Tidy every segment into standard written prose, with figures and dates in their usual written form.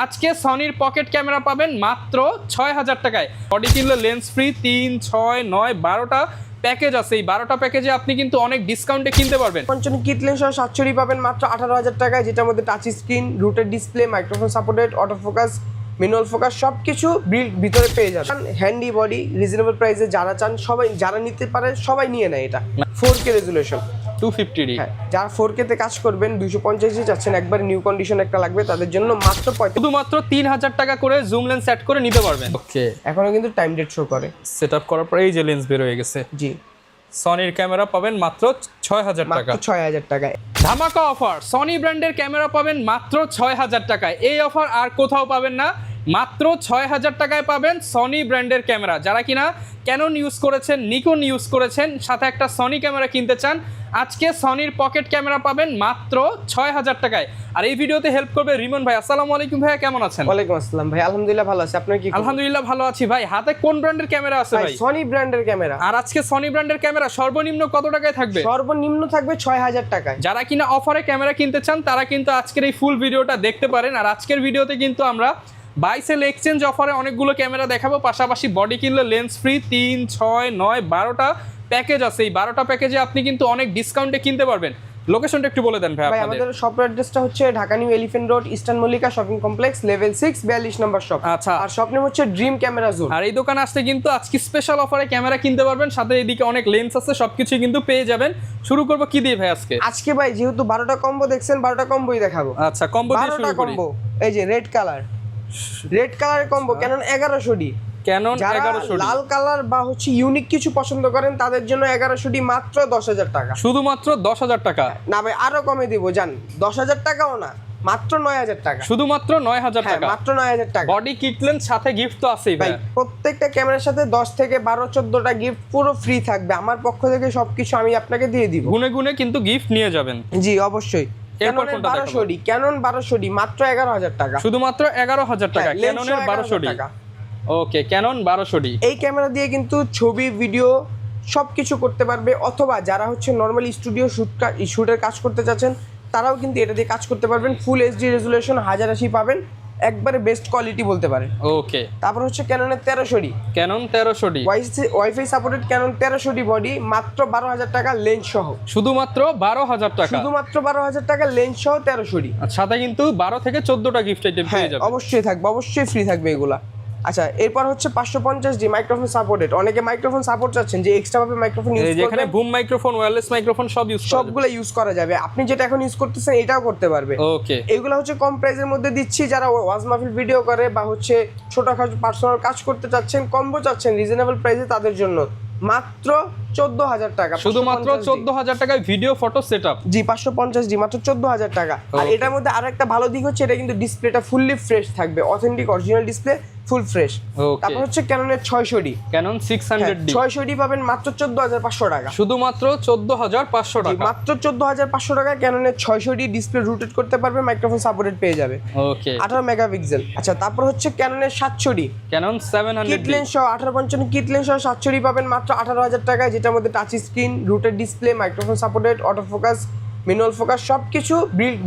আজকে সনির pocket camera পাবেন মাত্র ৬০০০ টাকায়। বডি কিনলে লেন্স ফ্রি ৩, ৬, ৯, ১২টা প্যাকেজ আছে। এই ১২টা প্যাকেজে আপনি কিন্তু অনেক ডিসকাউন্টে কিনতে পারবেন। পঞ্চান্ন কিট লেন্স সহ ৭০০ পাবেন মাত্র ১৮,০০০ টাকায়, যেটার মধ্যে touch screen, rooted display, microphone supported, auto focus, manual focus সব কিছু ভিতরে পেয়ে যাবেন। হ্যান্ডি বডি রিজনেবল প্রাইসে যারা চান সবাই, যারা নিতে পারে সবাই নিয়ে নেয়। এটা 4K রেজুলেশন 250D। হ্যাঁ, যারা 4K তে কাজ করবেন 250 চাচ্ছেন, একবার নিউ কন্ডিশন একটা লাগবে, তাদের জন্য মাত্র শুধুমাত্র ৩০০০ টাকা করে জুম লেন্স সেট করে নিতে পারবেন। ওকে, এখনো কিন্তু টাইম ডেট শো করে। সেটআপ করার পরে এই যে লেন্স বের হয়ে গেছে। জি, সনির ক্যামেরা পাবেন মাত্র ৬০০০ টাকা। মাত্র ৬০০০ টাকায় ধামাকা অফার, সনি ব্র্যান্ডের ক্যামেরা পাবেন মাত্র ৬০০০ টাকায়। এই অফার আর কোথাও পাবেন না, মাত্র ৬০০০ টাকায় পাবেন সনি ব্র্যান্ডের ক্যামেরা। যারা কিনা ক্যানন ইউজ করেছেন, নিকন ইউজ করেছেন, সাথে একটা সনি ক্যামেরা কিনতে চান, আজকে সনির পকেট ক্যামেরা পাবেন মাত্র ৬০০০ টাকায়। আর এই ভিডিওতে হেল্প করবে রিমন ভাই। আসসালামু আলাইকুম ভাইয়া, কেমন আছেন? ওয়ালাইকুম আসসালাম ভাই, আলহামদুলিল্লাহ ভালো আছি। আপনার কি? আলহামদুলিল্লাহ ভালো আছি ভাই। হাতে কোন ব্র্যান্ডের ক্যামেরা আছে ভাই? সনি ব্র্যান্ডের ক্যামেরা। আর আজকে সনি ব্র্যান্ডের ক্যামেরা সর্বনিম্ন কত টাকায় থাকবে? সর্বনিম্ন থাকবে ৬০০০ টাকায়। যারা কিনা অফারে ক্যামেরা কিনতে চান তারা কিন্তু আজকের এই ফুল ভিডিওটা দেখতে পারেন। আর আজকের ভিডিওতে কিন্তু আমরা বাই সেল এক্সচেঞ্জ অফারে অনেকগুলো ক্যামেরা দেখাবো, পাশাপাশি বডি কিনলে লেন্স ফ্রি ৩, ৬, ৯, 12টা প্যাকেজ আছে। এই 12টা প্যাকেজে আপনি কিন্তু অনেক ডিসকাউন্টে কিনতে পারবেন। লোকেশনটা একটু বলে দেন ভাই আপনাদের। আমাদের শপ অ্যাড্রেসটা হচ্ছে Dhaka new elephant road, eastern Mallika shopping complex, level 6, 42 নম্বর শপ। আচ্ছা, আর শপ নেম হচ্ছে ড্রিম ক্যামেরা জোন। আর এই দোকানে আসতে কিন্তু আজকে স্পেশাল অফারে ক্যামেরা কিনতে পারবেন, সাথে এদিকে অনেক লেন্স আছে, সবকিছু কিন্তু পেয়ে যাবেন। শুরু করব কি দিয়ে ভাই আজকে? আজকে ভাই যেহেতু 12টা কম্বো দেখছেন, 12টা কম্বোই দেখাবো। আচ্ছা, কম্বো দিয়ে শুরু করি। কম্বো এই যে রেড কালারের কম্বো, ক্যানন 1100D। ক্যানন যারা 1100D লাল কালার বা হচ্ছে ইউনিক কিছু পছন্দ করেন তাদের জন্য 1100D মাত্র 10,000 টাকা। শুধুমাত্র 10,000 টাকা? না ভাই, আরো কমে দিব, জান 10,000 টাকাও না, মাত্র 9,000 টাকা। শুধুমাত্র 9,000 টাকা? মাত্র 9,000 টাকা। বডি কিট লেন্স সাথে গিফট তো আছেই ভাই। প্রত্যেকটা ক্যামেরার সাথে 10 থেকে 12, 14টা গিফট পুরো ফ্রি থাকবে আমার পক্ষ থেকে, সবকিছু আমি আপনাকে দিয়ে দিব। গুনে গুনে কিন্তু গিফট নিয়ে যাবেন। জি অবশ্যই। এরপর কোনটা দেখাবো? ক্যানন 1200D মাত্র 11,000 টাকা। শুধুমাত্র 11,000 টাকা ক্যাননের 1200D। ওকে, ক্যানন 1200D। এই ক্যামেরা দিয়ে কিন্তু ছবি, ভিডিও সবকিছু করতে পারবে, অথবা যারা হচ্ছে নরমালি স্টুডিও শুটের কাজ করতে চাচ্ছেন তারাও কিন্তু এটা দিয়ে কাজ করতে পারবেন। ফুল এইচডি রেজুলেশন 1080 পাবেন, একবারে বেস্ট কোয়ালিটি বলতে পারেন। ওকে, তারপর হচ্ছে ক্যাননের 1300D, Canon 1300D wifi supported Canon 1300D body, মাত্র 12,000 টাকা লেন্স সহ। শুধুমাত্র 12,000 টাকা? শুধুমাত্র 12,000 টাকা লেন্স সহ 1300D। সাথে কিন্তু 12 থেকে 14টা গিফট আইটেম পেয়ে যাবেন। অবশ্যই থাকবে, অবশ্যই ফ্রি থাকবে এগুলা। আচ্ছা, এরপর হচ্ছে 550D মাইক্রোফোন সাপোর্টেড। অনেকে মাইক্রোফোন সাপোর্ট চাচ্ছেন যে এক্সট্রা ভাবে মাইক্রোফোন ইউজ করবেন, যেখানে বুম মাইক্রোফোন, ওয়্যারলেস মাইক্রোফোন সবগুলো ইউজ করা যাবে। আপনি যেটা এখন ইউজ করতেছেন এটাও করতে পারবে। ওকে, এগুলো হচ্ছে কম প্রাইসের মধ্যে দিচ্ছি। যারা ওয়াজ মাহফিল ভিডিও করে বা হচ্ছে ছোটখাটো পার্সোনাল কাজ করতে চাচ্ছেন, কম্বো চাচ্ছেন রিজনেবল প্রাইসে, তাদের জন্য মাত্র 14,000 টাকা। শুধুমাত্র 14,000 টাকায় ভিডিও ফটো সেটআপ। জি, 550D মাত্র 14,000 টাকা। আর এটার মধ্যে আরেকটা ভালো দিক হচ্ছে এটা কিন্তু ডিসপ্লেটা ফুললি ফ্রেশ থাকবে, authentic original display, full fresh. তারপর হচ্ছে ক্যাননের 600D, ক্যানন 600D। 600D পাবেন মাত্র 14,500 টাকা। শুধুমাত্র 14,500 টাকা? মাত্র 14,500 টাকা ক্যাননের 600D ডিসপ্লে রোটেট করতে পারবে, মাইক্রোফোন সাপোর্টেড পেয়ে যাবে। ওকে, 18 মেগাপিক্সেল। আচ্ছা, তারপর হচ্ছে ক্যাননের 700D, Canon 700D kit lens সহ 1855 কিট লেন্স সহ 700D পাবেন মাত্র 18,000 টাকায়, যেটার মধ্যে touch screen, rooted display, microphone supported, auto focus, manual focus সবকিছু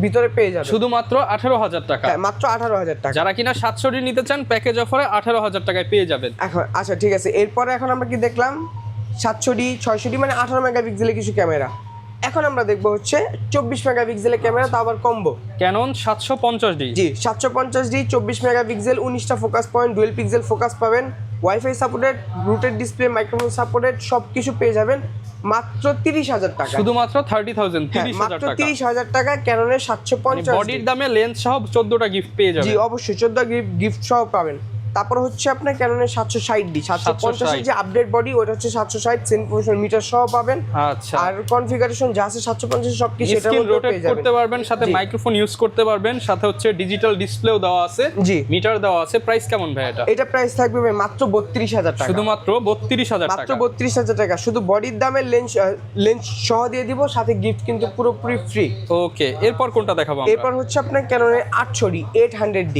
ভিতরে পেয়ে যাবে। শুধুমাত্র 18,000 টাকা? মাত্র 18,000 টাকা। যারা কিনা 700D নিতে চান প্যাকেজ অফারে 18,000 টাকায় পেয়ে যাবেন। এখন আচ্ছা ঠিক আছে, এরপরে এখন আমরা কি দেখলাম 700D 600D মানে 18 মেগাপিক্সেলের কিছু ক্যামেরা। এখন আমরা দেখবো হচ্ছে 24 মেগাপিক্সেলের ক্যামেরা, তা আবার কম্বো। Canon 750D। জি, 750D 24 মেগাপিক্সেল, 19টা focus point, dual pixel focus পাবেন, ওয়াইফাই সাপোর্টেড, রুটেড ডিসপ্লে, মাইক্রোফোন সাপোর্টেড সবকিছু পেয়ে যাবেন মাত্র 30,000 টাকা। শুধুমাত্র 30,000, 30,000 মাত্র টাকা। 30,000 টাকা ক্যাননের 750। বডির দামে লেন্স সহ 14টা গিফট পেয়ে যাবেন। জি অবশ্যই 14টা গিফট সহ পাবেন। তারপর হচ্ছে আপনার ক্যাননের 760D, 750 যে আপডেট বডি ওটা হচ্ছে 760 সেন্টিমিটার মিটার সহ পাবেন। আচ্ছা, আর কনফিগারেশন যা আছে 750 সবকিছু এটার মধ্যে রোটেট পেয়ে যাবেন, করতে পারবেন, সাথে মাইক্রোফোন ইউজ করতে পারবেন, সাথে হচ্ছে ডিজিটাল ডিসপ্লেও দেওয়া আছে, জি মিটার দেওয়া আছে। প্রাইস কেমন ভাই এটা? এটা প্রাইস থাকবে ভাই মাত্র 32,000 টাকা। শুধুমাত্র 32,000 টাকা? মাত্র 32,000 টাকা, শুধু বডির দামে লেন্স সহ দিয়ে দিব, সাথে গিফট কিন্তু পুরোপুরি ফ্রি। ওকে, এরপর কোনটা দেখাবো আমরা? এরপর হচ্ছে আপনার ক্যাননের 800D 800D।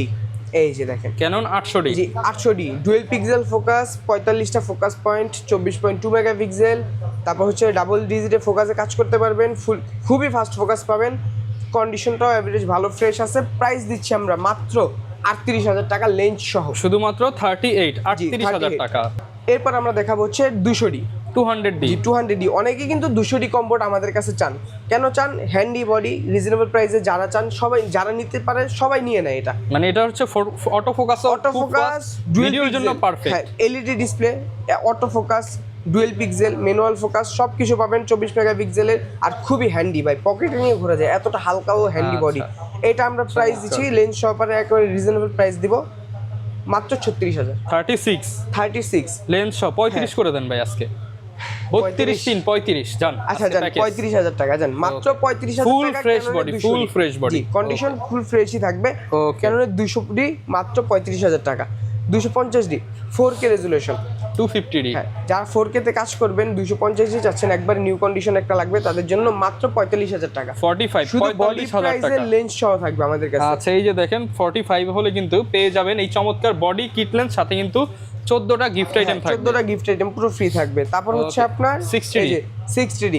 এই যে দেখেন ক্যানন 800D। জি 800D ডুয়েল পিক্সেল ফোকাস, 45টা ফোকাস পয়েন্ট, 24.2 মেগাপিক্সেল। তারপর হচ্ছে ডাবল ডিজিটে ফোকাসে কাজ করতে পারবেন, খুবই ফাস্ট ফোকাস পাবেন, কন্ডিশনটাও অ্যাভারেজ ভালো ফ্রেশ আছে। প্রাইস দিচ্ছি আমরা মাত্র 38,000 টাকা লেন্স সহ। শুধুমাত্র 38,000 টাকা। এরপর আমরা দেখাবো হচ্ছে 200D 200D। 200D অনেকে কিন্তু 200D কম্বোট আমাদের কাছে চান। কেন চান? হ্যান্ডি বডি, রিজনেবল প্রাইসে যারা চান সবাই, যারা নিতে পারে সবাই নিয়ে নেয় এটা। মানে এটা হচ্ছে অটো ফোকাস, ভিডিওর জন্য পারফেক্ট। হ্যাঁ, LED display, auto focus, dual pixel, manual focus সব কিছু পাবেন 24 মেগাপিক্সেলের। আর খুবই হ্যান্ডি ভাই, পকেটে নিয়ে ঘোরা যায়, এতটা হালকা ও হ্যান্ডি বডি। এটা আমরা প্রাইস দিচ্ছি লেন্স সহকারে একেবারে রিজনেবল প্রাইস দিব মাত্র 36,000। 36 লেন্স সহ 35 করে দেন ভাই আজকে। 32 3 35 জান। আচ্ছা জান, 35,000 টাকা জান, মাত্র 35,000 টাকা। Full fresh body, full fresh body, condition full ফ্রেশই থাকবে। কেননা 200D মাত্র 35,000 টাকা। 250D 4K resolution, 250D। হ্যাঁ, যারা 4K তে কাজ করবেন 250D চাচ্ছেন, একবার নিউ কন্ডিশন একটা লাগবে তাদের জন্য মাত্র 45,000 টাকা। 45,000 টাকা লেন্স সহ থাকবে আমাদের কাছে। আচ্ছা, এই যে দেখেন 45 হলে কিন্তু পেয়ে যাবেন এই চমৎকার বডি কিট লেন্স, সাথে কিন্তু 14টা গিফট আইটেম থাকবে। 14টা গিফট আইটেম পুরো ফ্রি থাকবে। তারপর হচ্ছে আপনার 60D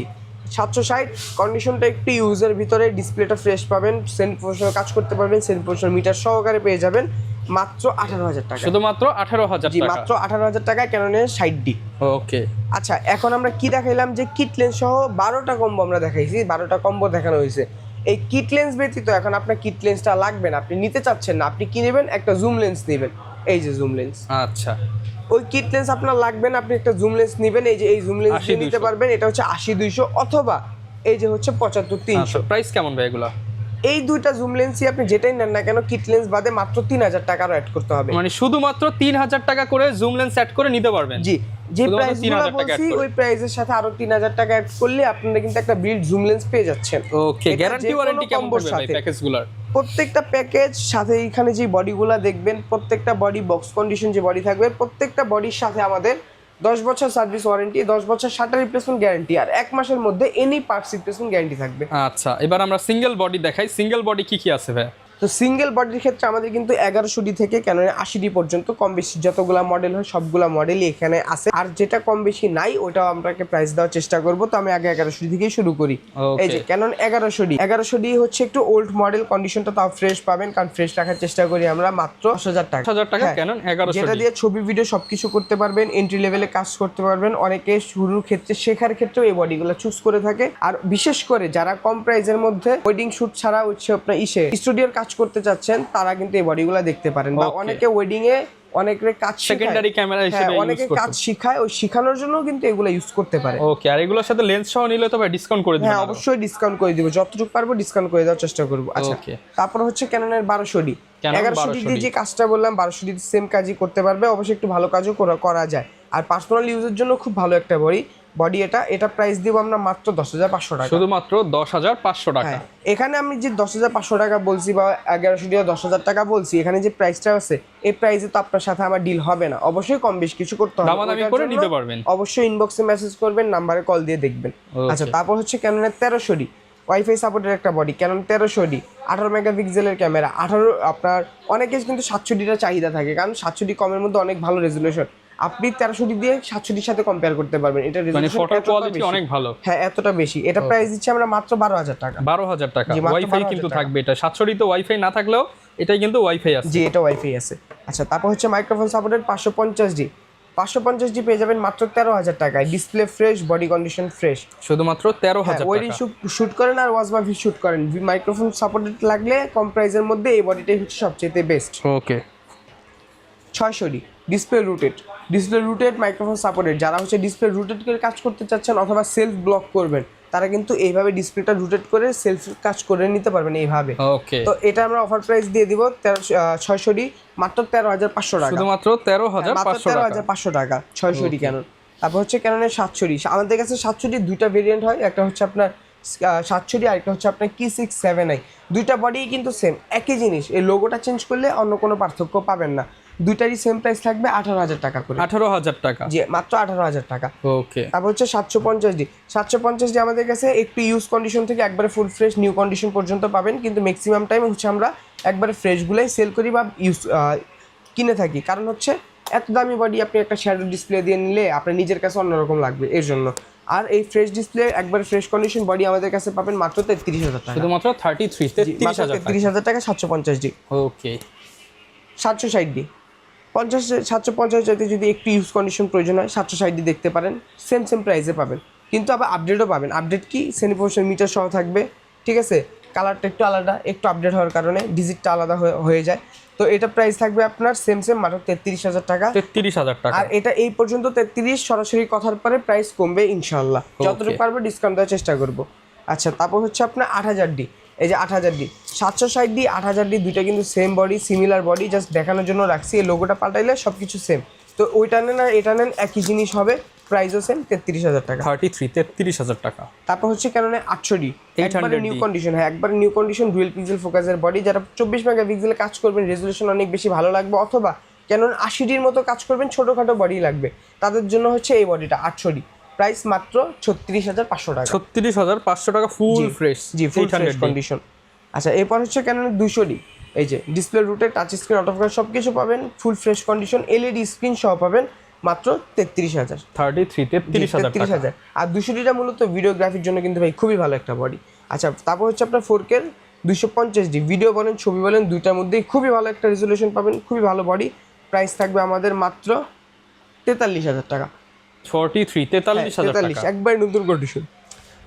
760 কন্ডিশনটা একটু ইউজের ভিতরে, ডিসপ্লেটা ফ্রেশ পাবেন, সেন্ট প্রফেশনাল কাজ করতে পারবেন, সেন্ট প্রফেশনাল মিটার সহকারে পেয়ে যাবেন মাত্র 18,000 টাকা। শুধুমাত্র 18,000 টাকা। মাত্র 18,000 টাকায় ক্যাননের 60D। ওকে। আচ্ছা, এখন আমরা কি দেখাইলাম যে কিট লেন্স সহ 12টা কম্বো আমরা দেখাইছি, 12টা কম্বো দেখানো হয়েছে। এই কিট লেন্স ব্যতীত এখন আপনার কিট লেন্সটা লাগবে না, আপনি নিতে চাচ্ছেন না, আপনি কি নেবেন? একটা জুম লেন্স নেবেন, এই যে জুম লেন্স। আচ্ছা, ওই কিট লেন্স আপনার লাগবে না, আপনি একটা জুম লেন্স নেবেন, এই যে এই জুম লেন্স নিতে পারবেন। এটা হচ্ছে 80-200 অথবা এই যে হচ্ছে 75-300। প্রাইস কেমন ভাই এগুলা? এই দুইটা জুম লেন্সই আপনি যেটাই নেন না কেন, কিট লেন্স বাদে মাত্র 3,000 টাকা আরো অ্যাড করতে হবে। মানে শুধুমাত্র 3,000 টাকা করে জুম লেন্স অ্যাড করে নিতে পারবেন। জি, যে প্রাইসগুলো বলছি ওই প্রাইসের সাথে আরো 3,000 টাকা অ্যাড করলে আপনারা কিন্তু একটা বিল্ড জুম লেন্স পেয়ে যাচ্ছেন। ওকে, গ্যারান্টি ওয়ারেন্টি কেমন থাকবে ভাই প্যাকেজগুলোর? প্রত্যেকটা প্যাকেজ সাথে এখানে যে বডিগুলো দেখবেন, প্রত্যেকটা বডি বক্স কন্ডিশন যে বডি থাকবে, প্রত্যেকটা বডির সাথে আমাদের 10 বছর সার্ভিস ওয়ারেন্টি, 10 বছর শাটার রিপ্লেসমেন্ট গ্যারান্টি, আর 1 মাসের মধ্যে এনি পার্টস রিপ্লেসমেন্ট গ্যারান্টি থাকবে। আচ্ছা, এবার আমরা সিঙ্গেল বডি দেখাই। সিঙ্গেল বডি কি কি আছে ভাই? তো সিঙ্গেল বডির ক্ষেত্রে আমাদের কিন্তু 1100D থেকে ক্যাননের 80D পর্যন্ত কম বেশি যতগুলা মডেল হয় সবগুলা মডেলই এখানে আছে। আর যেটা কম বেশি নাই ওটাও আপনাকে প্রাইস দেওয়ার চেষ্টা করব। তো আমি আগে 1100D থেকেই শুরু করি। এই যে ক্যানন 1100D হচ্ছে একটু ওল্ড মডেল, কন্ডিশনটা তাও ফ্রেশ পাবেন, কারণ ফ্রেশ রাখার চেষ্টা করি আমরা। মাত্র 10,000 টাকা। 10,000 টাকা ক্যানন 1100D, যেটা দিয়ে ছবি ভিডিও সবকিছু করতে পারবেন, এন্ট্রি লেভেলে কাজ করতে পারবেন। অনেকে শুরুর ক্ষেত্রে, শেখার ক্ষেত্রেও এই বডিগুলো চুজ করে থাকে। আর বিশেষ করে যারা কম প্রাইসের মধ্যে ওয়েডিং শুট ছাড়া হচ্ছে আপনার স্টুডিওর কাজ করতে চাচ্ছেন, তারা কিন্তু এই বডিগুলো দেখতে পারেন। বা অনেকে ওয়েডিং এ অনেকের কাজ সেকেন্ডারি ক্যামেরা হিসেবে অনেকে কাজ শিখায়, ওই শেখানোর জন্য কিন্তু এগুলো ইউজ করতে পারে। ওকে, আর এগুলোর সাথে লেন্স সহ নিলে তো ভাই ডিসকাউন্ট করে দিবেন? হ্যাঁ, অবশ্যই ডিসকাউন্ট করে দিব, যতটুকু পারবো ডিসকাউন্ট করে দেওয়ার চেষ্টা করব। আচ্ছা, তারপর হচ্ছে ক্যাননের 1200D 1100D যে কাজটা বললাম, 1200D সেম কাজই করতে পারবে, অবশ্যই একটু ভালো কাজও করা যায়। আর পার্সোনাল ইউজের জন্য খুব ভালো একটা বডি এটা প্রাইস দিব আমরা মাত্র 10,500 টাকা। শুধুমাত্র 10,500 টাকা। এখানে আমি যে 10,500 টাকা বলছি বা 1100D 10,000 টাকা বলছি, এখানে যে প্রাইসটা আছে এই প্রাইসে তো আপনার সাথে আমার ডিল হবে না, অবশ্যই কম বেশি কিছু করতে হবে। দামাদামি করে নিতে পারবেন, অবশ্যই ইনবক্সে মেসেজ করবেন, নাম্বারে কল দিয়ে দেখবেন। আচ্ছা, তারপর হচ্ছে ক্যাননের 1300D ওয়াইফাই সাপোর্টের একটা বডি, ক্যানন 1300D 18 মেগাপিক্সেলের ক্যামেরা। আপনার অনেকের কিন্তু 700Dটা চাহিদা থাকে, কারণ 700D কমের মধ্যে অনেক ভালো রেজুলেশন। আপনি 1300D দিয়ে 700Dর সাথে কম্পেয়ার করতে পারবেন। এটা রেজুলেশন কোয়ালিটি অনেক ভালো। হ্যাঁ, এতটা বেশি। এটা প্রাইস দিচ্ছি আমরা মাত্র 12,000 টাকা। 12,000 টাকা ওয়াইফাই কিন্তু থাকবে। এটা 700D তো ওয়াইফাই না থাকলেও এটাই কিন্তু ওয়াইফাই আছে। জি, এটা ওয়াইফাই আছে। আচ্ছা, তারপর হচ্ছে মাইক্রোফোন সাপোর্টেড 550D পেয়ে যাবেন মাত্র 13,000 টাকায়। Display fresh, body condition fresh, শুধুমাত্র 13,000 টাকা। ওয়েডিং শুট করেন আর ওয়াজ মাহফিল শুট করেন, মাইক্রোফোন সাপোর্টেড লাগলে কম প্রাইসের মধ্যে এই বডিটাই হচ্ছে সবচেয়ে বেস্ট। ওকে। 600D display rooted microphone supported. যারা হচ্ছে ডিসপ্লে রুটেড করে কাজ করতে চাচ্ছেন অথবা সেলফ ব্লক করবেন, তারা কিন্তু এইভাবে ডিসপ্লেটা রোটেট করে সেলফ কাজ করে নিতে পারবেন এইভাবে। ওকে, তো এটা আমরা অফার প্রাইস দিয়ে দিব 600D মাত্র 13,500 টাকা। শুধুমাত্র 13,500 টাকা 600D ক্যানন। তারপর হচ্ছে ক্যাননের 700D। আমাদের কাছে 700D দুইটা ভেরিয়েন্ট হয়, একটা হচ্ছে আপনার 700D আর একটা হচ্ছে আপনার K6-7i। দুইটা বডি কিন্তু সেম, একই জিনিস। এই লোগোটা চেঞ্জ করলে অন্য কোনো পার্থক্য পাবেন না। দুইটারই সেম প্রাইস থাকবে 18,000 টাকা করে। 18,000 টাকা, জি, মাত্র 18,000 টাকা। ওকে। তারপর হচ্ছে 750D আমাদের কাছে একটু ইউজ কন্ডিশন থেকে একবারে ফুল ফ্রেশ নিউ কন্ডিশন পর্যন্ত পাবেন, কিন্তু ম্যাক্সিমাম টাইম হচ্ছে আমরা একবারে ফ্রেশগুলাই সেল করি বা কিনে থাকি। কারণ হচ্ছে এত দামি বডি আপনি একটা শ্যাডো ডিসপ্লে দিয়ে নিলে আপনার নিজের কাছে অন্যরকম লাগবে, এর জন্য। আর এই ফ্রেশ ডিসপ্লে একবারে ফ্রেশ কন্ডিশন বডি আমাদের কাছে পাবেন মাত্র 33,000 টাকা। শুধুমাত্র 33,000 টাকা 750D। ওকে। 760D 750 চাইতে যদি একটু ইউজ কন্ডিশন প্রয়োজন হয় 760D দেখতে পারেন, সেম প্রাইসে পাবেন, কিন্তু আবার আপডেটও পাবেন। আপডেট কি, সেমি প্রফেশনাল মিটার সহ থাকবে, ঠিক আছে। কালারটা একটু আলাদা, একটু আপডেট হওয়ার কারণে ডিজিটটা আলাদা হয়ে যায়। তো এটা প্রাইস থাকবে আপনার সেম মাত্র 33,000 টাকা। 33,000 টাকা। আর এটা এই পর্যন্ত 33, সরাসরি কথার পরে প্রাইস কমবে ইনশাআল্লাহ, যতটুকু পারবো ডিসকাউন্ট দেওয়ার চেষ্টা করব। আচ্ছা, তারপর হচ্ছে আপনার 8000D, এই যে 8000D 760D 8000D দুইটা কিন্তু same body, similar body, just দেখানোর জন্য রাখছি। এই লোগোটা পাল্টাইলে সব কিছু সেম। তো ওইটা নেন আর এটা নেন, একই জিনিস হবে, প্রাইসও সেম 33,000 টাকা। 33,000 টাকা। তারপর হচ্ছে ক্যাননের 800D, একবারে নিউ কন্ডিশন, হ্যাঁ একবারে নিউ কন্ডিশন, ডুয়েল পিক্সেল ফোকাসের বডি। যারা 24 মেগাপিক্সেলে কাজ করবেন, রেজলিউশন অনেক বেশি ভালো লাগবে, অথবা ক্যানন 80Dর মতো কাজ করবেন, ছোটোখাটো বডি লাগবে, তাদের জন্য হচ্ছে এই বডিটা 800D, প্রাইস মাত্র 36,500 টাকা। 36,500 টাকা ফুল ফ্রেশ। জি, ফুল ফ্রেশ কন্ডিশন। আচ্ছা, এরপর হচ্ছে ক্যাননের 200D, এই যে ডিসপ্লে রুটে টাচ স্ক্রিন, অটোফোকাস সব কিছু পাবেন, full fresh condition, LED screen সহ পাবেন মাত্র 33,000। 33,000। আর 200Dটা মূলত ভিডিওগ্রাফির জন্য কিন্তু ভাই খুবই ভালো একটা বডি। আচ্ছা, তারপর হচ্ছে আপনার 4K 250D, ভিডিও বলেন ছবি বলেন দুইটার মধ্যেই খুবই ভালো একটা রেজলিউশন পাবেন, খুবই ভালো বডি। প্রাইস থাকবে আমাদের মাত্র 43,000 টাকা। 43,000 টাকা, একবার নতুন কন্ডিশন।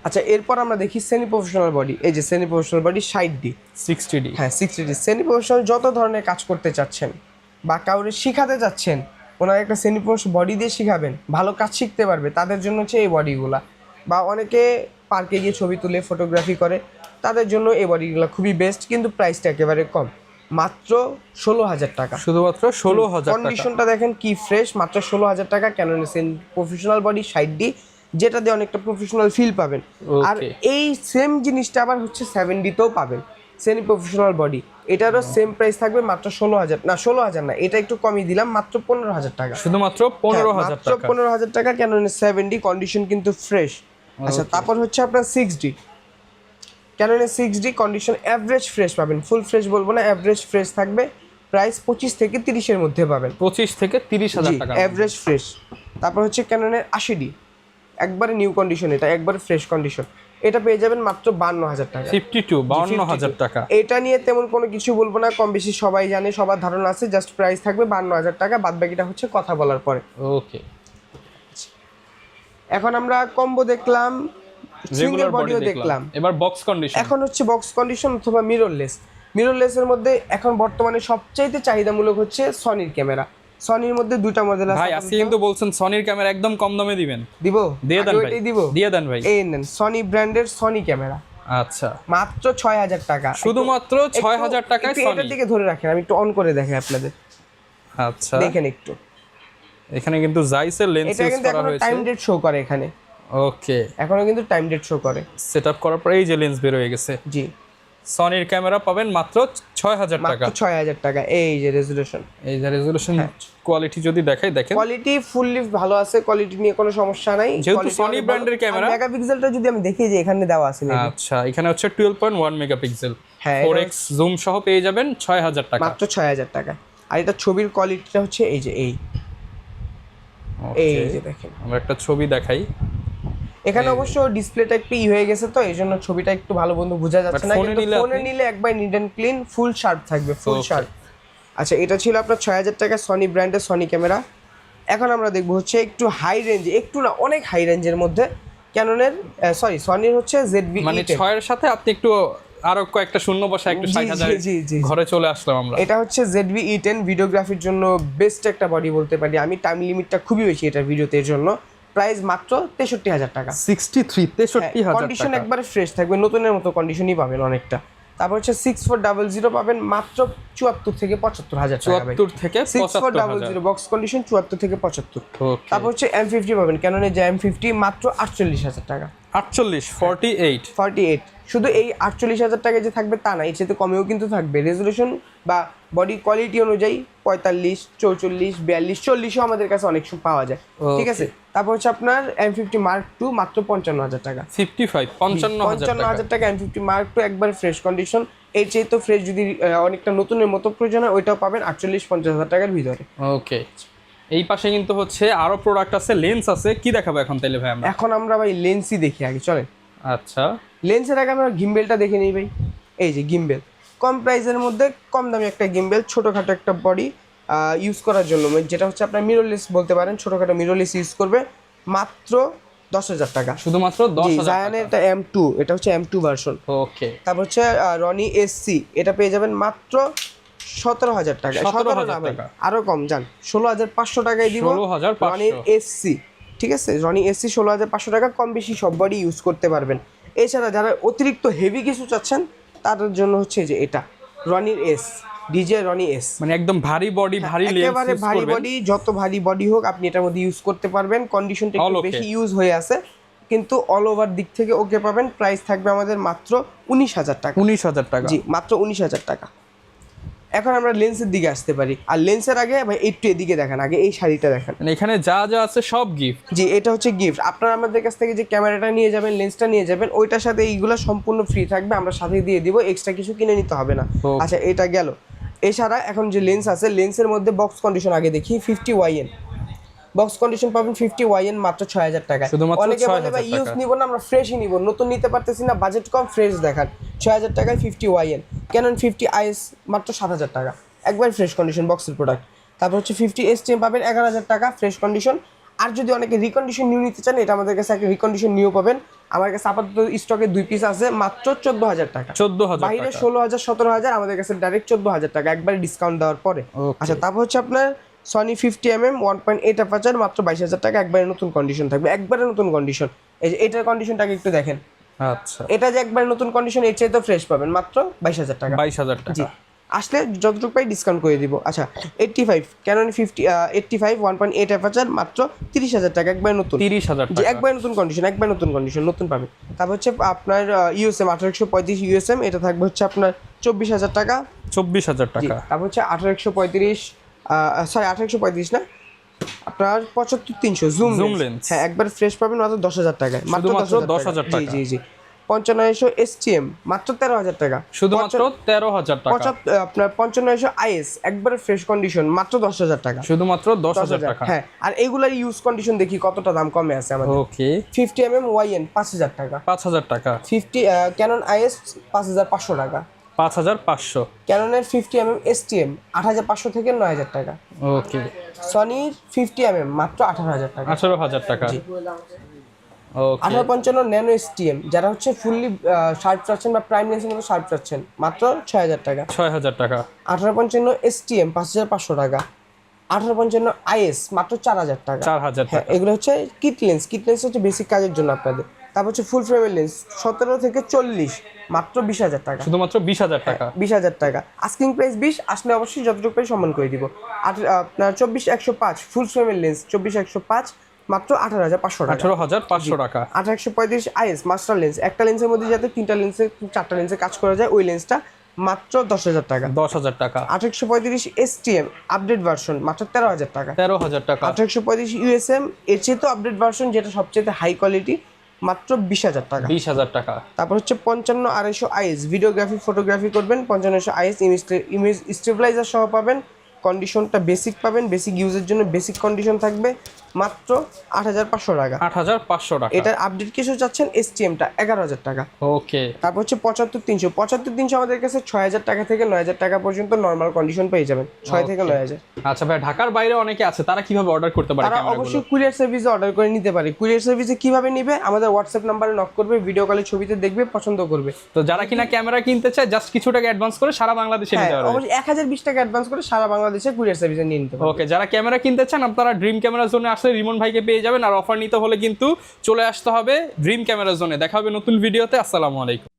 আচ্ছা, এরপর আমরা দেখি সেমি প্রফেশনাল বডি, এই যে semi professional body 60D 60D। হ্যাঁ 60D সেমি প্রফেশনাল, যত ধরনের কাজ করতে চাচ্ছেন বা কাউরে শিখাতে চাচ্ছেন, ওনার একটা সেমি প্রফেশনাল বডি দিয়ে শিখাবেন, ভালো কাজ শিখতে পারবে, তাদের জন্য হচ্ছে এই বডিগুলা। বা অনেকে পার্কে গিয়ে ছবি তুলে ফটোগ্রাফি করে, তাদের জন্য এই বডিগুলো খুবই বেস্ট, কিন্তু প্রাইসটা একেবারে কম, মাত্র 16,000 টাকা। শুধুমাত্র 16,000 টাকা। কন্ডিশনটা দেখেন কি ফ্রেশ, মাত্র 16,000 টাকা। ক্যাননের সেমি প্রফেশনাল বডি 60D, যেটা দিয়ে অনেকটা প্রফেশনাল ফিল পাবেন। আর এই সেম জিনিসটা আবার হচ্ছে 7Dতেও পাবেন, সেমি প্রফেশনাল বডি, এটারও সেম প্রাইস থাকবে মাত্র 16,000 না, এটা একটু কমই দিলাম, মাত্র 15,000 টাকা। শুধুমাত্র 15,000 টাকা। 15,000 টাকা ক্যাননের 7D, কন্ডিশন কিন্তু ফ্রেশ। আচ্ছা, তারপর হচ্ছে আপনার 6D, ক্যাননের 6D condition average fresh পাবেন, ফুল ফ্রেশ বলবো না, অ্যাভারেজ ফ্রেশ থাকবে, প্রাইস 25 থেকে 30-এর মধ্যে পাবেন। 25 থেকে 30,000 টাকা অ্যাভারেজ ফ্রেশ। তারপর হচ্ছে ক্যাননের 80D, একবারে নিউ কন্ডিশন, এটা একবারে ফ্রেশ কন্ডিশন, এটা পেয়ে যাবেন মাত্র 52,000 টাকা। 52,000 টাকা। এটা নিয়ে তেমন কোনো কিছু বলবো না, কম বেশি সবাই জানে, সবার ধারণা আছে, জাস্ট প্রাইস থাকবে 52,000 টাকা, বাদ বাকিটা হচ্ছে কথা বলার পরে। ওকে, এখন আমরা কম্বো দেখলাম, সিঙ্গেল বডিও দেখলাম, এবার বক্স কন্ডিশন। এখন হচ্ছে বক্স কন্ডিশন অথবা মিররলেসের মধ্যে এখন বর্তমানে সবচাইতে চাহিদামূলক হচ্ছে সনির ক্যামেরা। সনির মধ্যে দুইটা মডেল আছে ভাই, আজকে কিন্তু বলছেন সনির ক্যামেরা একদম কম দামে দিবেন। দিব, দিয়ে দেন ভাই, দিয়ে দেন ভাই। এই নেন সনি ব্র্যান্ডের সনি ক্যামেরা, আচ্ছা মাত্র 6,000 টাকা। শুধুমাত্র 6,000 টাকায় সনি। এটার দিকে ধরে রাখেন, আমি একটু অন করে দেখাই আপনাদের, আচ্ছা দেখেন একটু, এখানে কিন্তু জাইসের লেন্স ইউজ করা হয়েছে, টাইম ডেট শো করে এখানে। ওকে, এখনো কিন্তু টাইম ডেট শো করে। সেটআপ করার পরে এই যে লেন্স বের হয়ে গেছে। জি, সনির ক্যামেরা পাবেন মাত্র 6,000 টাকা। মাত্র 6,000 টাকা। এই যে রেজোলিউশন, এই যে রেজোলিউশন কোয়ালিটি যদি দেখাই, দেখেন কোয়ালিটি ফুললি ভালো আছে, কোয়ালিটি নিয়ে কোনো সমস্যা নাই, যেহেতু সনি ব্র্যান্ডের ক্যামেরা। মেগাপিক্সেলটা যদি আমি দেখি যে এখানে দেওয়া আছে, আচ্ছা এখানে হচ্ছে 12.1 মেগাপিক্সেল, হ্যাঁ 4x জুম সহ পেয়ে যাবেন 6,000 টাকা, মাত্র 6,000 টাকা। আর এটা ছবির কোয়ালিটিটা হচ্ছে এই যে এই যে দেখেন, আমরা একটা ছবি দেখাই। এখানে অবশ্য ডিসপ্লেটা একটু হয়ে গেছে, তো এই জন্য ছবিটা একটু ভালো বন্ধু বোঝা যাচ্ছে না, কিন্তু ফোনে নিলে একবার neat and clean full sharp থাকবে, ফুল শার্প। আচ্ছা, এটা ছিল আপনার 6,000 টাকা সনি ব্র্যান্ডের সনি ক্যামেরা। এখন আমরা দেখবো হচ্ছে একটু হাই রেঞ্জ, একটু না অনেক হাই রেঞ্জের মধ্যে ক্যাননের সনির হচ্ছে ZV, মানে 6 এর সাথে আপনি একটু আরো কয়েকটা শূন্য বসা একটু 60,000 ঘরে চলে আসলাম আমরা। এটা হচ্ছে ZV E10, ভিডিওগ্রাফির জন্য বেস্ট একটা বডি বলতে পারি আমি, টাইম লিমিটটা খুবই বেশি এটা ভিডিওতে, এর জন্য প্রাইস মাত্র 63,000 টাকা। 63,000 কন্ডিশন টাকা, একবারে ফ্রেশ থাকবে, নতুনের মতো কন্ডিশনই পাবেন অনেকটা। তারপর হচ্ছে 6400 পাবেন মাত্র 74 থেকে 75,000 টাকা। 74 থেকে 6400 বক্স কন্ডিশন 74 থেকে 75। তারপর হচ্ছে M50 পাবেন, ক্যাননের যে M50 মাত্র 48,000 টাকা। 48 শুধু এই 48,000 টাকায় যে থাকবে তা না, এর সাথে কমেও কিন্তু থাকবে, রেজলিউশন বা বডি কোয়ালিটি অনুযায়ী 45, 44, 42, 40ও আমাদের কাছে অনেক সময় পাওয়া যায়, ঠিক আছে। তারপর হচ্ছে আপনার M50 Mark II মাত্র 55,000 টাকা। 55,000 টাকা M50 Mark II, একবার ফ্রেশ কন্ডিশন। এর চেয়ে তো ফ্রেশ যদি অনেকটা নতুনের মতো প্রয়োজন হয়, ওইটাও পাবেন 48-50,000 টাকার ভিতরে। ওকে, এই পাশে কিন্তু হচ্ছে আরো প্রোডাক্ট আছে, লেন্স আছে, কি দেখাবো এখন তাইলে ভাই আমরা? এখন আমরা ভাই লেন্সই দেখি আগে, চলেন। আচ্ছা, লেন্সের আগে আমরা গিম্বেলটা দেখে নিই ভাই। এই যে গিম্বেল, কম প্রাইসের মধ্যে কম দামি একটা গিম্বেল, ছোটোখাটো একটা বডি ইউজ করার জন্য, যেটা হচ্ছে আপনার মিররলেস বলতে পারেন, ছোটোখাটো মিররলেস ইউজ করবে, মাত্র 10,000 টাকা। শুধুমাত্র 10,000 জায়ানের এটা M2, এটা হচ্ছে M2 ভার্সন। ওকে, তারপর হচ্ছে রনি SC, এটা পেয়ে যাবেন মাত্র 17,000 টাকা। 17,000 না ভাই, টাকা। আরো কম যান, 16,500 টাকায় দিব 16,500 রনির SC। ঠিক আছে, রনি SC 16,500 টাকা, কম বেশি সব বডি ইউজ করতে পারবেন। এছাড়া যারা অতিরিক্ত হেভি কিছু চাচ্ছেন তাদের জন্য হচ্ছে যে এটা রনির S, ডিজে রনি S, মানে একদম ভারী বডি, ভারী লেন্স, একেবারে ভারী বডি, যত ভারী বডি হোক আপনি এটার মধ্যে ইউজ করতে পারবেন। কন্ডিশনটা একটু বেশি ইউজ হয়ে আছে, কিন্তু অল ওভার দিক থেকে ওকে পাবেন। প্রাইস থাকবে আমাদের মাত্র 19,000 টাকা। 19,000 টাকা। জি, মাত্র 19,000 টাকা। এখন আমরা লেন্সের দিকে আসতে পারি, আর লেন্সের আগে ভাই একটু এদিকে দেখেন, আগে এই শাড়িটা দেখেন। মানে এখানে যা যা আছে সব গিফট। জি, এটা হচ্ছে গিফট। আপনারা আমাদের কাছ থেকে যে ক্যামেরাটা নিয়ে যাবেন, লেন্সটা নিয়ে যাবেন, ওইটার সাথে এইগুলো সম্পূর্ণ ফ্রি থাকবে, আমরা সাথে দিয়ে দিব, এক্সট্রা কিছু কিনে নিতে হবে না। আচ্ছা, এটা গেল। এছাড়া এখন যে লেন্স আছে, লেন্সের মধ্যে বক্স কন্ডিশন আগে দেখি, 50YN বক্স কন্ডিশন পাবেন 50YN মাত্র 6,000 টাকা। অনেকে বলে ভাই ইউজ নিব না, আমরা ফ্রেশই নিব, নতুন নিতে পারতেছি না, বাজেট কম, ফ্রেশ দেখান। 6,000 টাকায় 50YN। ক্যানন 50IS মাত্র 7,000 টাকা, একবার ফ্রেশ কন্ডিশন বক্সের প্রোডাক্ট। তারপর হচ্ছে 50STM পাবেন 11,000 টাকা, ফ্রেশ কন্ডিশন। আর যদি অনেকে রিকন্ডিশন নিউ নিতে চান, এটা আমাদের কাছে একটা রিকন্ডিশন নিউ পাবেন। আমার কাছে আপাতত স্টকে 2 পিস আছে, মাত্র 14,000 টাকা। 14,000 বাইরে 16,000 17,000, আমাদের কাছে ডাইরেক্ট 14,000 টাকা, একবারে ডিসকাউন্ট দেওয়ার পরে। আচ্ছা, তারপর হচ্ছে আপনার সনি 50mm 1.8 অ্যাপারচার মাত্র 22,000 টাকা, একবারে নতুন কন্ডিশন থাকবে, একবারে নতুন কন্ডিশন। এই যে এটার কন্ডিশনটাকে একটু দেখেন। আচ্ছা, এটা যে একবারে নতুন কন্ডিশন, এর চাইতে ফ্রেশ পাবেন মাত্র 22,000 টাকা। 22,000 জি, টাকা। আসলে যতটুকু পাই ডিসকাউন্ট করে দিব। আচ্ছা, 85 ক্যানন 85 1.8 অ্যাপারচার মাত্র 30,000 টাকা, একবারে নতুন। 30,000 জি, টাকা। একবারে নতুন কন্ডিশন, একবারে নতুন কন্ডিশন, নতুন পাবেন। তারপর হচ্ছে আপনার USM 1835 USM, এটা থাকবে হচ্ছে আপনার 24,000 টাকা। 24,000 জি, টাকা। তারপর হচ্ছে 1835 সরি 1835 না, আপনার 75-300 জুম লেন্স। হ্যাঁ, একবার ফ্রেশ পাবেন মাত্র 10,000 টাকায়, মাত্র 10,000 টাকা। জি জি জি। 5500 STM মাত্র 13,000 টাকা, শুধুমাত্র 13,000 টাকা। আপনার 5500 IS একবারে ফ্রেশ কন্ডিশন, মাত্র 10,000 টাকা, শুধুমাত্র 10,000 টাকা। হ্যাঁ, আর এইগুলার ইউজ কন্ডিশন দেখি কতটা দাম কমে আছে আমাদের। ওকে, 50mm YN 5,000 টাকা, 5,000 টাকা। 50 ক্যানন IS 5,500 টাকা, 5,500। ক্যাননের 50mm STM 8,500 থেকে 9,000 টাকা। ওকে, সনির 50mm মাত্র 18,000 টাকা। 18,000 টাকা। ওকে, 1855 ন্যানো STM, যারা হচ্ছে ফুললি শার্প চাচ্ছেন বা প্রাইম লেন্সের মতো শার্প চাচ্ছেন, মাত্র 6,000 টাকা। 6,000 টাকা। 1855 STM 5,500 টাকা। 1855 IS মাত্র 4,000 টাকা। 4,000 হ্যাঁ, টাকা। এগুলো হচ্ছে কিট লেন্স, কিট লেন্স হচ্ছে বেসিক কাজের জন্য আপনাদের। তারপর হচ্ছে ফুল ফ্রেমের লেন্স 17 থেকে 40 মাত্র 20,000 টাকা। শুধুমাত্র 20,000 টাকা। 20,000 টাকা, আস্কিং প্রাইস 20, আসলে অবশ্যই যতটুকু পাই সম্মান করে দিব। আর আপনার 24-105 ফুল ফ্রেমের লেন্স 24-105 মাত্র 18,500 টাকা। 18,500 টাকা। 1835 IS মাস্টার লেন্স, একটা লেন্সের মধ্যে যাতে 3টা লেন্সে 4টা লেন্সে কাজ করা যায়, ওই লেন্সটা মাত্র 10,000 টাকা। 10,000 টাকা। 1835 STM আপডেট ভার্সন মাত্র 13,000 টাকা। 13,000 টাকা। 1835 USM এর চেয়ে তো আপডেট ভার্সন, যেটা সবচেয়ে হাই কোয়ালিটি, মাত্র 20,000 টাকা। 20,000 টাকা। তারপর হচ্ছে 55-250 IS ভিডিওগ্রাফি ফটোগ্রাফি করবেন, 55 IS ইমেজ স্টেবিলাইজার সহ পাবেন। কন্ডিশনটা বেসিক পাবেন, বেসিক ইউজের জন্য বেসিক কন্ডিশন থাকবে, মাত্র 8,500 টাকা। 8,500 টাকা। এটার আপডেট কিছু চাচ্ছেন, STM-টা 11,000 টাকা। ওকে, তারপর হচ্ছে 75-300 আমাদের কাছে 6,000 টাকা থেকে 9,000 টাকা পর্যন্ত নর্মাল কন্ডিশন পেয়ে যাবেন, 6 থেকে 9,000। আচ্ছা ভাই, ঢাকার বাইরে অনেকে আছে, তারা কিভাবে অর্ডার করতে পারে তারা ক্যামেরাগুলো? অবশ্যই কুরিয়ার সার্ভিসে অর্ডার করে নিতে পারে। কুরিয়ার সার্ভিসে কিভাবে নিবে, আমাদের হোয়াটসঅ্যাপ নাম্বারে নক করবে, ভিডিও কলে ছবিতে দেখবে, পছন্দ করবে। তো যারা কিনা ক্যামেরা কিনতে চায়, জাস্ট কিছু টাকা অ্যাডভান্স করে সারা বাংলাদেশে হ্যাঁ, নিতে পারবে। অবশ্যই 1,020 টাকা অ্যাডভান্স করে সারা বাংলাদেশে কুরিয়ার সার্ভিসে নিয়ে নিতে পারবে। ওকে, যারা ক্যামেরা কিনতে চান, আপনারা ড্রিম ক্যামেরা জোনে আসলে রিমন ভাইকে পেয়ে যাবেন। আর অফার নিতে হলে কিন্তু চলে আসতে হবে ড্রিম ক্যামেরা জোনে। দেখা হবে নতুন ভিডিওতে। আসসালামু আলাইকুম।